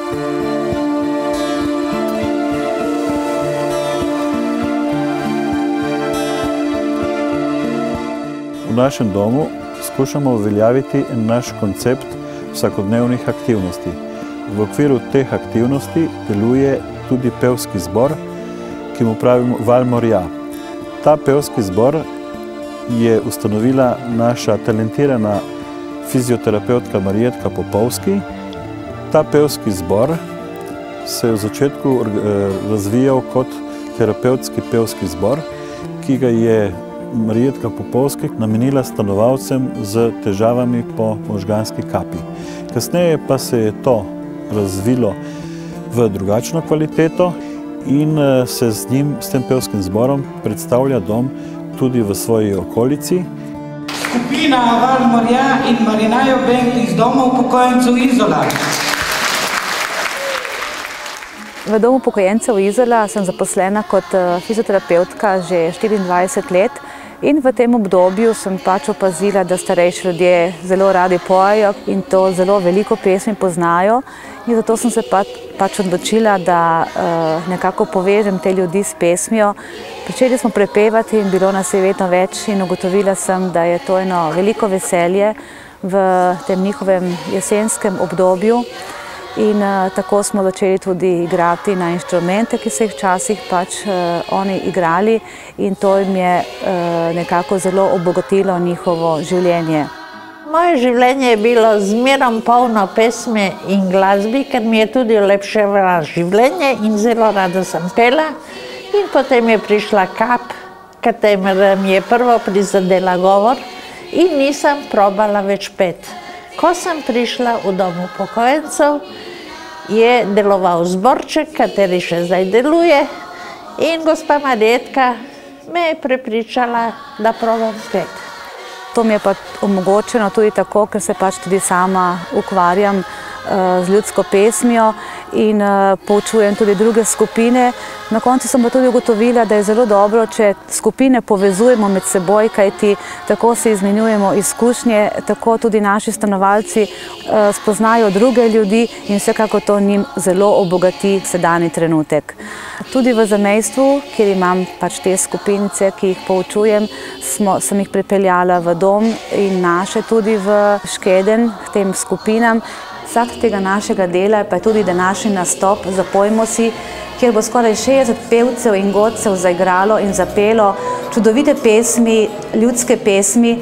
V našem domu skušamo uveljaviti naš koncept vsakodnevnih aktivnosti. V okviru teh aktivnosti deluje tudi pevski zbor, ki mu pravimo Val Morja. Ta pevski zbor je ustanovila naša talentirana fizioterapeutka Marijetka Popovski. Ta pevski zbor se je v začetku razvijal kot terapevtski pevski zbor, ki ga je Marijetka Popovski namenila stanovalcem z težavami po možganski kapi. Kasneje pa se je to razvilo v drugačno kvaliteto in se s tem pevskim zborom predstavlja dom tudi v svoji okolici. Skupina Val Morja in Marinajo Band iz Doma upokojencev Izola. V Domu upokojencev Izola sem zaposlena kot fizioterapeutka že 24 let in v tem obdobju sem opazila, da starejši ljudje zelo radi pojejo in to zelo veliko pesmi poznajo. In zato sem se odločila, da nekako povežem te ljudi s pesmijo. Pričeli smo prepevati in bilo nas je vedno več in ugotovila sem, da je to eno veliko veselje v tem njihovem jesenskem obdobju. In tako smo začeli tudi igrati na inštrumente, ki so jih včasih oni igrali in to jim je nekako zelo obogatilo njihovo življenje. Moje življenje je bilo zmerom polno pesmi in glasbi, ker mi je tudi olepševala življenje in zelo rada sem pela. In potem je prišla kap, katera mi je prvo prizadela govor in nisem probala več pet. Ko sem prišla v Dom upokojencev, je deloval zborček, kateri še zdaj deluje in gospa Marjetka me je prepričala, da probam pet. To mi je pa omogočeno tudi tako, ker se tudi sama ukvarjam z ljudsko pesmijo in poučujem tudi druge skupine. Na koncu sem pa tudi ugotovila, da je zelo dobro, če skupine povezujemo med seboj, kajti tako se izmenjujemo izkušnje, tako tudi naši stanovalci spoznajo druge ljudi in vsekako to njim zelo obogati sedanji trenutek. Tudi v zamejstvu, kjer imam te skupinice, ki jih poučujem, sem jih pripeljala v dom in naše tudi v Škeden k tem skupinam. Sad tega našega dela pa je tudi današnji nastop Zapojmo si, kjer bo skoraj 60 pevcev in godcev zaigralo in zapelo čudovite pesmi, ljudske pesmi,